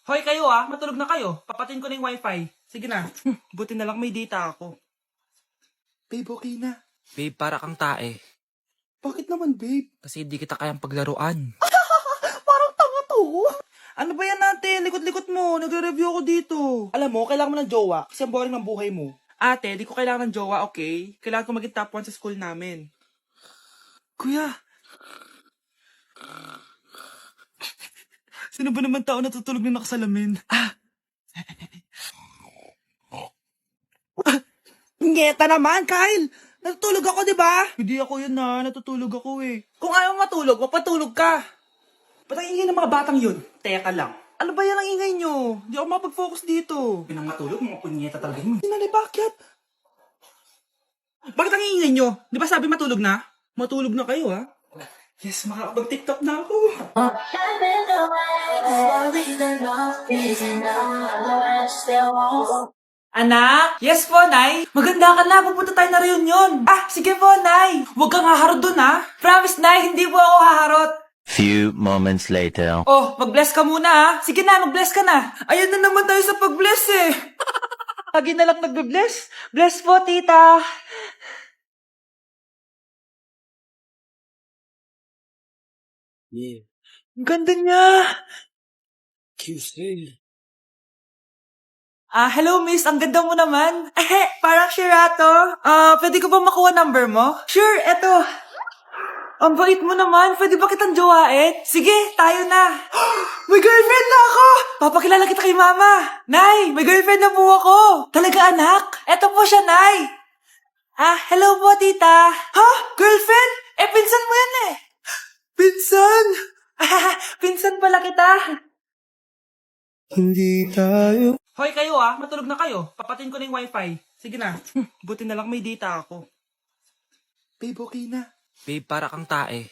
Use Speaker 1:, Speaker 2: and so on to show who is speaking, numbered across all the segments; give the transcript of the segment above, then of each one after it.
Speaker 1: Hoy kayo matulog na kayo. Papatin ko na yung wifi. Sige na. Buti na lang may data ako.
Speaker 2: Babe, okay na.
Speaker 3: Babe, para kang tae.
Speaker 2: Bakit naman, babe?
Speaker 3: Kasi di kita kayang paglaruan.
Speaker 2: Parang tanga to.
Speaker 1: Ano ba yan natin? Likot-likot mo. Nagre-review ako dito.
Speaker 2: Alam mo, kailangan mo ng jowa kasi ang boring ng buhay mo.
Speaker 1: Ate, di ko kailangan ng jowa, okay? Kailangan ko maging top 1 sa school namin. Kuya. Sino ba naman tao natutulog na nakasalamin?
Speaker 2: Ngeta naman, Kyle! Natutulog ako, di ba?
Speaker 1: Hindi ako yun natutulog ako eh.
Speaker 2: Kung ayaw matulog, mapatulog ka.
Speaker 1: Ba't ang ingay ng mga batang yun?
Speaker 2: Teka lang.
Speaker 1: Ano ba yan ang ingay nyo? Hindi ako mapag-focus dito. Pinang matulog, mga punyeta talaga yun.
Speaker 2: Sinali, bakit?
Speaker 1: Bakit ang ingay nyo? Di ba sabi matulog na? Matulog na kayo Yes, makakapag-tiktok na ako. Anak? Yes po, Nay. Maganda ka na. Pupunta tayo na reunion. Sige po, Nay. Huwag kang haharot dun, Promise, Nay. Hindi po ako haharot.
Speaker 4: Few moments later.
Speaker 1: Oh, mag-bless ka muna, Sige na, mag-bless ka na. Ayan na naman tayo sa pag-bless eh. Lagi na lang nagbe-bless. Bless po, tita.
Speaker 3: Yeah.
Speaker 1: Ang ganda niya.
Speaker 3: QC.
Speaker 1: Hello miss, ang ganda mo naman. Parang Shirato. Pwede ko ba makuha number mo? Sure, eto. Ang bait mo naman, pwede ba kitang jowain? Sige, tayo na. May girlfriend na ako! Papakilala kita kay mama. Nay, may girlfriend na po ako. Talaga anak? Eto po siya, Nay. Hello po, tita. Ha? Girlfriend? Pinsan mo yan eh. Pinsan? Pinsan pala kita.
Speaker 2: Hindi tayo.
Speaker 1: Hoy kayo matulog na kayo. Papatin ko na yung wifi. Sige na. Buti na lang may data ako.
Speaker 2: Babe, okay na.
Speaker 3: Babe, para kang tae.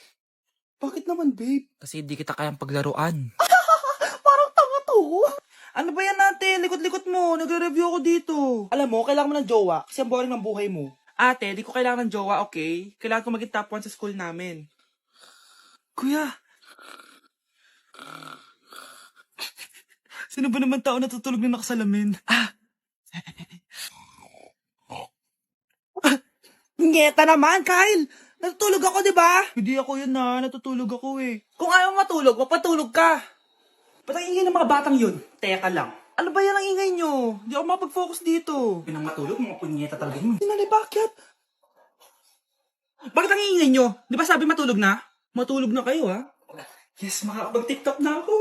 Speaker 2: Bakit naman, babe?
Speaker 3: Kasi di kita kayang paglaruan.
Speaker 2: Parang tanga to.
Speaker 1: Ano ba yan natin? Likot-likot mo. Nagre-review ako dito.
Speaker 2: Alam mo, kailangan mo ng jowa kasi ang boring ng buhay mo.
Speaker 1: Ate, di ko kailangan ng jowa, okay? Kailangan ko maging top 1 sa school namin. Kuya. Sino ba naman tao natutulog na nakasalamin?
Speaker 2: Ngeta naman, Kyle! Natutulog ako, di ba?
Speaker 1: Hindi ako yun natutulog ako eh.
Speaker 2: Kung ayaw matulog, mapatulog ka.
Speaker 1: Ba't ang ingay ng mga batang yun?
Speaker 2: Teka lang.
Speaker 1: Ano ba yan ang ingay nyo? Hindi ako mapag-focus dito. Pinang matulog, mga punyeta talaga yun.
Speaker 2: Sinali, bakit?
Speaker 1: Bakit ang ingay nyo? Di ba sabi matulog na? Matulog na kayo Yes, makakapag-tiktok na ako.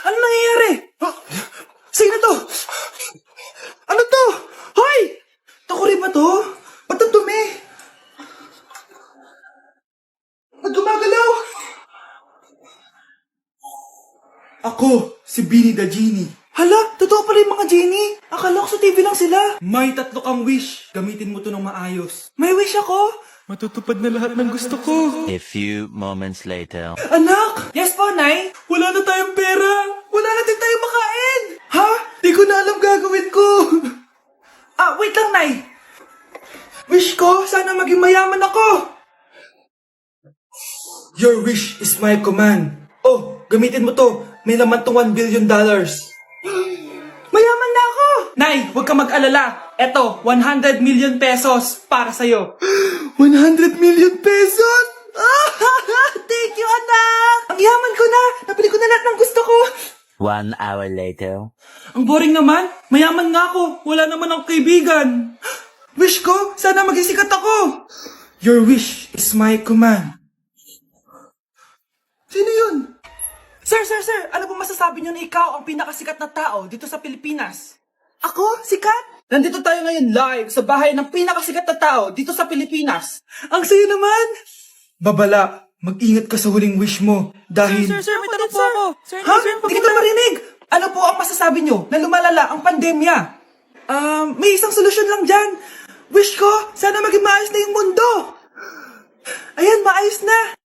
Speaker 1: Ano nangyayari? Sino to? Ano to? Hoy! Takuri ba to? Ba't ang dumi? Nagumagalaw! Ako, si Beanie the Genie. Hala, totoo pala yung mga genie. Akala ko sa TV lang sila. May 3 kang wish. Gamitin mo to ng maayos. May wish ako? Matutupad na lahat ng gusto ko.
Speaker 4: A few moments later.
Speaker 1: Anak! Yes po, Nay? Wala na tayong pera. Wala na din tayong makain. Ha? Di ko na alam gagawin ko. Wait lang, Nay. Wish ko, sana maging mayaman ako. Your wish is my command. Oh, gamitin mo to. May laman tong $1 billion. Mayaman na ako! Nay, huwag ka mag-alala. Eto, 100 million pesos para sa'yo. 100 million pesos? Thank you, anak! Ang yaman ko na! Napili ko na lahat ng gusto ko!
Speaker 4: 1 hour later.
Speaker 1: Ang boring naman. Mayaman nga ako. Wala naman akong kaibigan. Wish ko, sana maging sikat ako. Your wish is my command. Sino yun? Sir! Ano po masasabi niyo na ikaw ang pinakasikat na tao dito sa Pilipinas? Ako? Sikat? Nandito tayo ngayon live sa bahay ng pinakasikat na tao dito sa Pilipinas. Ang sayo naman! Babala, mag-ingat ka sa huling wish mo dahil...
Speaker 3: Sir, may tanong po ako. Sir,
Speaker 1: Ha? Hindi kita marinig! Ano po ang masasabi niyo na lumalala ang pandemya? May isang solusyon lang dyan. Wish ko, sana maging maayos na yung mundo. Ayan, maayos na.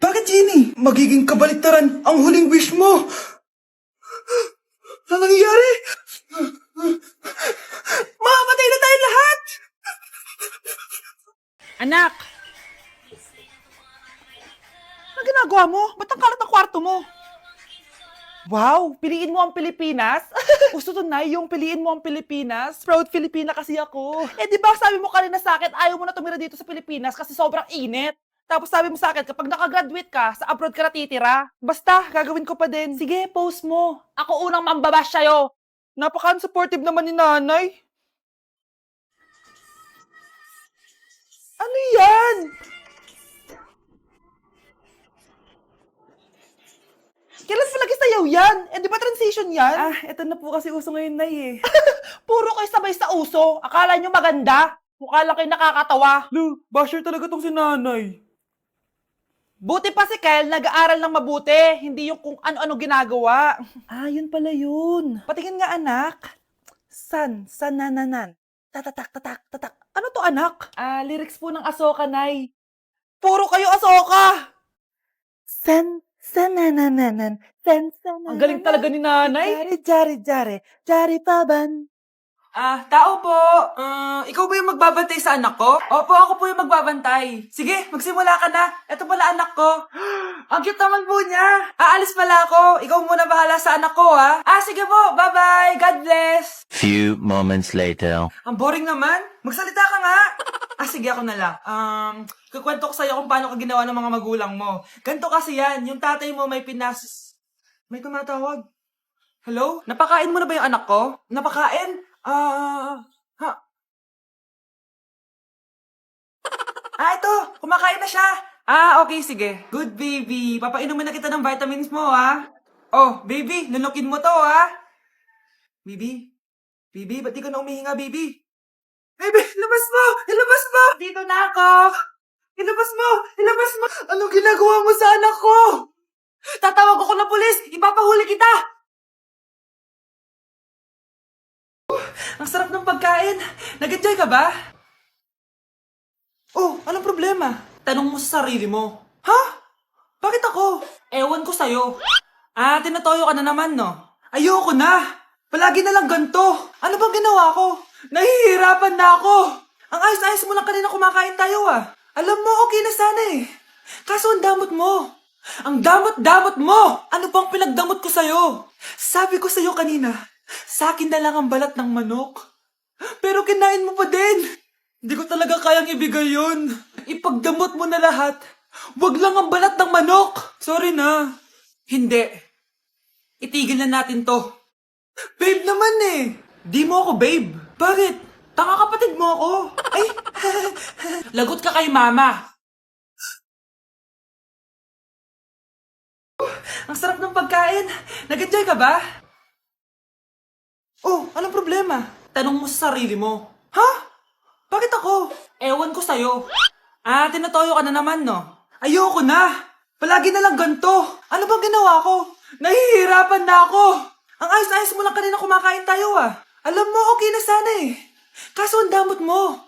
Speaker 1: Bakit, Genie? Magiging kabaliktaran ang huling wish mo. Ano nangyayari? Mamamatay na tayo lahat!
Speaker 3: Anak!
Speaker 2: Anong ginagawa mo? Ba't ang kalat ang kwarto mo? Wow, piliin mo ang Pilipinas? Gusto to na yung piliin mo ang Pilipinas? Proud Filipina kasi ako. Eh di ba sabi mo kanina sa akin, ayaw mo na tumira dito sa Pilipinas kasi sobrang init. Tapos sabi mo sa akin, kapag nakagraduate ka, sa abroad ka natitira. Basta, gagawin ko pa din. Sige, post mo. Ako unang mambabash sa'yo. Napaka-supportive naman ni nanay. Ano yan? Kailan palagi sayaw yan? Eh, di ba transition yan?
Speaker 1: Ah, eto na po kasi uso ngayon, Nay eh.
Speaker 2: Puro kayo sabay sa uso. Akala nyo maganda. Mukha lang kayo nakakatawa.
Speaker 1: Lu, basher talaga tong si nanay.
Speaker 2: Buti pa si Kyle, nag-aaral ng mabuti. Hindi yung kung ano-ano ginagawa.
Speaker 1: Ah, yun pala yun.
Speaker 2: Patingin nga, anak. Sanananan. Tatatak, tatak, tatak. Ano to, anak?
Speaker 1: Ah, lyrics po ng Asoka, Nay.
Speaker 2: Puro kayo asoka.
Speaker 1: Sanananan.
Speaker 2: Ang galing talaga ni nanay.
Speaker 1: Jari paban. Ah, tao po. Ikaw ba yung magbabantay sa anak ko? Opo, ako po yung magbabantay. Sige, magsimula ka na. Ito pala anak ko. Ang cute naman po niya. Aalis pala ako. Ikaw muna bahala sa anak ko, ha? Ah, sige po. Bye-bye. God bless.
Speaker 4: Few moments later.
Speaker 1: Ang boring naman. Magsalita ka nga. Ah, sige ako na lang. Kukwento ko sa'yo kung paano ka ginawa ng mga magulang mo. Ganto kasi yan. Yung tatay mo may May tumatawag. Hello? Napakain mo na ba yung anak ko? Napakain? Ha? Ah, ito. Kumakain na siya. Ah, okay, sige. Good baby. Papainumin na kita ng vitamins mo, ha? Oh, baby, lunukin mo to, ha? Baby? Baby, ba't di ka na umihinga, baby? Baby, ilabas mo! Ilabas mo! Dito na ako! Ilabas mo! Ilabas mo! Anong ginagawa mo sa anak ko? Tatawag ako ng pulis! Ipapahuli kita! Ang sarap ng pagkain! Nag-enjoy ka ba? Oh, anong problema? Tanong mo sa sarili mo. Ha? Bakit ako? Ewan ko sa'yo. Ah, tinatoyo ka na naman, no? Ayoko na! Palagi na lang ganito. Ano bang ginawa ko? Nahihirapan na ako. Ang ayos-ayos mo lang kanina kumakain tayo, ah. Alam mo, okay na sana eh. Kaso ang damot mo. Ang damot-damot mo! Ano bang pinagdamot ko sa'yo? Sabi ko sa'yo kanina, sa akin na lang ang balat ng manok. Pero kinain mo pa din. Hindi ko talaga kayang ibigay yun. Ipagdamot mo na lahat. Wag lang ang balat ng manok. Sorry na. Hindi. Itigil na natin to. Babe naman eh. Di mo ako babe. Bakit? Tanga kapatid mo ako. Ay, lagot ka kay mama. Ang sarap ng pagkain. Nag-enjoy ka ba? Oh, anong problema? Tanong mo sa sarili mo. Ha? Bakit ako? Ewan ko sa'yo. Ah, tinatoyo ka na naman, no? Ayoko na. Palagi na lang ganito. Ano bang ginawa ko? Nahihirapan na ako. Ang ayos-ayos mo lang kanina kumakain tayo, ah. Alam mo, okay na sana eh. Kaso ang damot mo.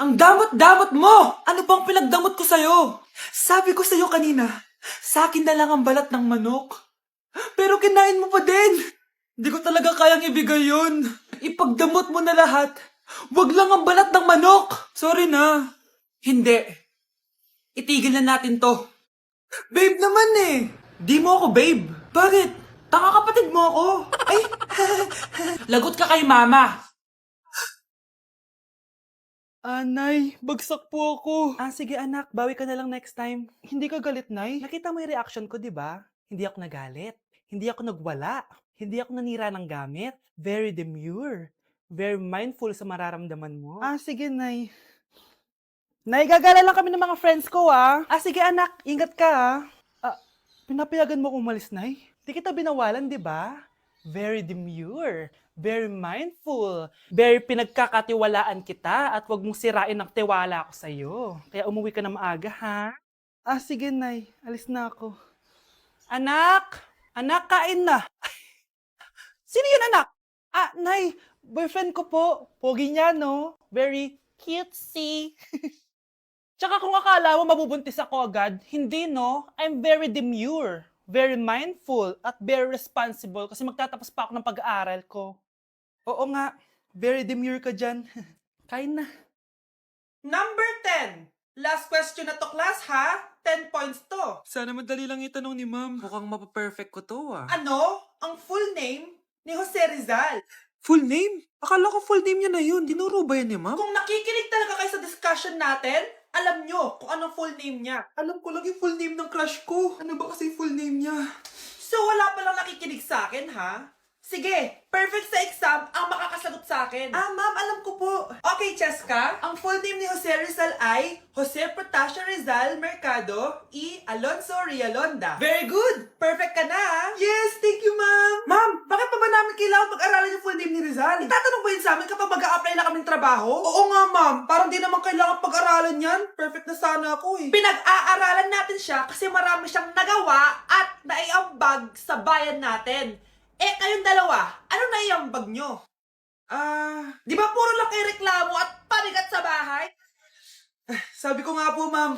Speaker 1: Ang damot-damot mo. Ano bang pinagdamot ko sa'yo? Sabi ko sa'yo kanina, sa akin na lang ang balat ng manok. Pero kinain mo pa din. Hindi ko talaga kayang ibigay yun. Ipagdamot mo na lahat. Wag lang ang balat ng manok. Sorry na. Hindi. Itigil na natin to. Babe naman eh. Di mo ako babe. Bakit? Tanga kapatid mo ako. Ay, lagot ka kay mama.
Speaker 2: Nay, bagsak po ako. Ah, sige anak, bawi ka na lang next time. Hindi ka galit, Nay? Nakita mo yung reaction ko, di ba? Hindi ako nagalit. Hindi ako nagwala. Hindi ako nanira ng gamit. Very demure. Very mindful sa mararamdaman mo. Ah, sige, Nay. Nay, gagala lang kami ng mga friends ko, ah. Ah, sige anak, ingat ka, ah. Pinapayagan mo kong umalis, Nay? Di kita binawalan, di ba? Very demure. Very mindful. Very pinagkakatiwalaan kita at wag mong sirain ang tiwala ko sa'yo. Kaya umuwi ka na maaga, ha? Ah, sige, Nay. Alis na ako. Anak! Anak, kain na! Sino yun, anak? Ah, Nay, boyfriend ko po. Pogi niya, no? Very cutesy. Tsaka kung akala mo mabubuntis ako agad, hindi, no? I'm very demure, very mindful, at very responsible kasi magtatapos pa ako ng pag-aaral ko. Oo nga, very demure ka dyan. Kain na. Number 10. Last question na to, class, ha? 10 points to.
Speaker 3: Sana madali lang itanong ni ma'am. Mukhang mapaperfect ko to ah.
Speaker 2: Ano ang full name ni Jose Rizal?
Speaker 3: Full name? Akala ko full name niya na yun. Tinuro ba yan ni ma'am?
Speaker 2: Kung nakikinig talaga kayo sa discussion natin, alam nyo kung anong full name niya.
Speaker 3: Alam ko lang yung full name ng crush ko. Ano ba kasi full name niya?
Speaker 2: So wala palang nakikinig sa akin, ha? Sige, perfect sa exam ang makakasagot sa akin. Ah, ma'am, alam ko po. Okay, Cheska, ang full name ni Jose Rizal ay Jose Protasio Rizal Mercado y Alonso Rialonda. Very good! Perfect ka na, ha? Yes, thank you, ma'am. Ma'am, bakit pa ba namin kailangan pag-aralan yung full name ni Rizal? Itatanong ba yun sa amin kapag mag-a-apply na kaming trabaho? Oo nga, ma'am. Parang di naman kailangan pag-aralan yan. Perfect na sana ako, eh. Pinag-aaralan natin siya kasi marami siyang nagawa at naiambag sa bayan natin. Eh, kayong dalawa, ano naiambag nyo? Di ba puro lang kayo reklamo at pabigat sa bahay? Sabi ko nga po, ma'am.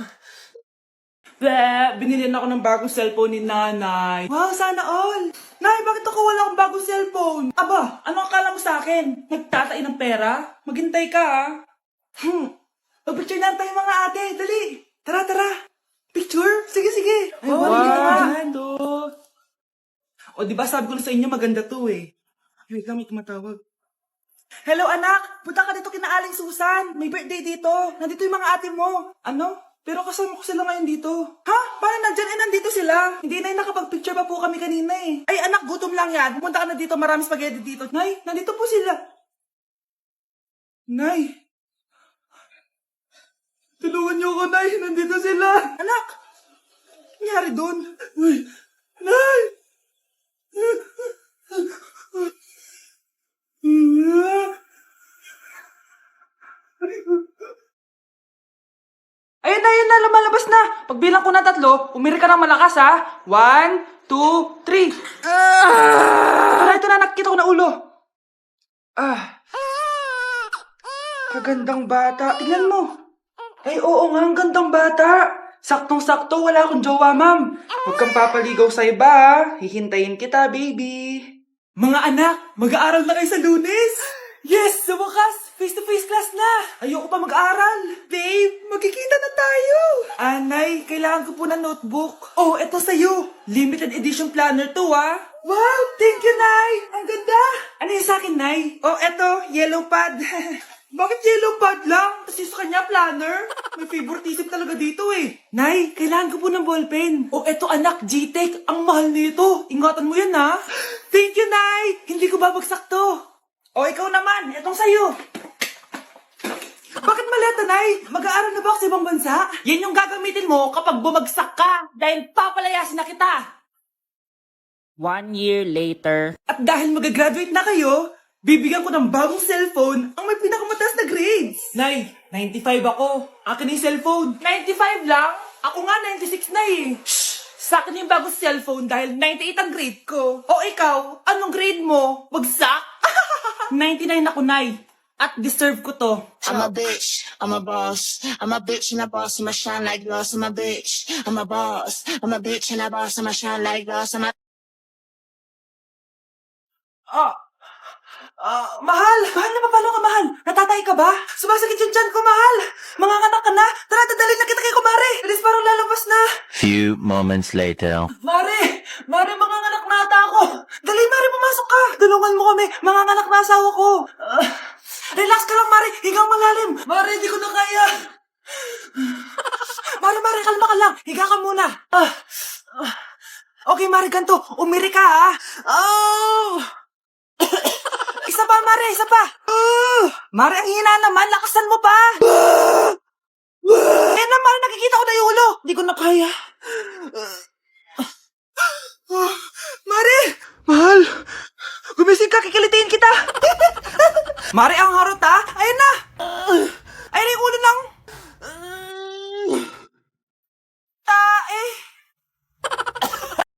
Speaker 2: Binili ako ng bagong cellphone ni nanay. Wow, sana all! Nay, bakit ako wala akong bagong cellphone? Aba, ano akala mo sa akin? Nagtatain ng pera? Maghintay ka, ha? Mag-picture na tayo mga ate, dali! Tara, tara! Picture? Sige, sige! Ay, wow! O, di ba sabi ko na sa inyo maganda to eh. Wait lang, may tumatawag. Hello, anak! Punta ka dito kina Aling Susan. May birthday dito. Nandito yung mga ate mo. Ano? Pero kasama ko sila ngayon dito. Ha? Paano nandyan? Nandito sila. Hindi na nakapag-picture pa po kami kanina eh. Ay, anak, gutom lang yan. Pumunta ka na dito. Marami spaghetti dito. Nay, nandito po sila. Nay. Tulungan niyo ako, Nay. Nandito sila. Anak! Ano nangyari doon? Nay! Ayun na, lumalabas na. Pagbilang ko na 3, umiri ka ng malakas, ha? 1, 2, 3. Ito na, nakikita ko na ulo. Kagandang bata. Tingnan mo. Ay, oo nga, ang gandang bata. Saktong-sakto, wala akong jowa, ma'am. Huwag kang papaligaw sa iba, ha? Hihintayin kita, baby. Mga anak, mag-aaral na kayo sa Lunes. Yes, sa wakas, face-to-face class na. Ayoko pa mag-aaral. Babe, magkikita na tayo. Anay, kailangan ko po ng notebook. Oh, eto sa'yo. Limited edition planner to, ha? Wow, thank you, Nay. Ang ganda. Ano yung sa akin, Nay? Oh, eto, yellow pad. Bakit yellow pad lang? Kasi sa kanya, planner. May favoritism talaga dito eh. Nay, kailangan ko po ng ballpen. Oh, eto anak, G-Tech. Ang mahal nito. Ingatan mo yan, ha? Thank you, Nay. Hindi ko babagsak to. Oh, ikaw naman. Etong sa'yo. Bakit maleta, Nay? Mag-aaral na ba ako sa ibang bansa? Yan yung gagamitin mo kapag bumagsak ka. Dahil papalayasin na kita.
Speaker 5: 1 year later.
Speaker 2: At dahil mag-graduate na kayo, bibigyan ko ng bagong cellphone ang may pinakamataas na grades. Nay, 95 ako. Akin yung cellphone. 95 lang? Ako nga 96 na eh. Shh! Sa akin yung bagong cellphone dahil 98 ang grade ko. O ikaw, anong grade mo? Bagsak? 99 ako, Nay. At deserve ko to.
Speaker 6: I'm a bitch, I'm a boss. I'm a bitch and a boss, I'ma shine like glass. I'm a bitch, I'm a boss. I'm a bitch and a boss, I'ma shine like glass. I'm a
Speaker 2: Mahal! Mahal na papalo ka, mahal? Natatay ka ba? Sumasakit yung tiyan ko, mahal! Mga anak ka na! Tara, dadalhin na kita kay kumare! Bilis parang lalabas na!
Speaker 4: Few moments later.
Speaker 2: Mare! Mare, mga anak na ata ako! Dali, Mare, pumasok ka! Tulungan mo kami! Mga anak na asawa ko! Relax ka lang, Mare! Higang malalim! Mare, hindi ko na kaya! Mare, kalma ka lang! Higa ka muna! Okay, Mare, ganito. Umiri ka, ha? Isa pa, Mare! Isa pa! Mare, ang hina naman! Lakasan mo pa! Eh na, Mare, nakikita ko na yung ulo! Hindi ko na kaya. Mare! Mahal! Gumising ka, kikilitiin kita! Mare, ang harot, ha? Ayun na! Ayun na yung ulo ng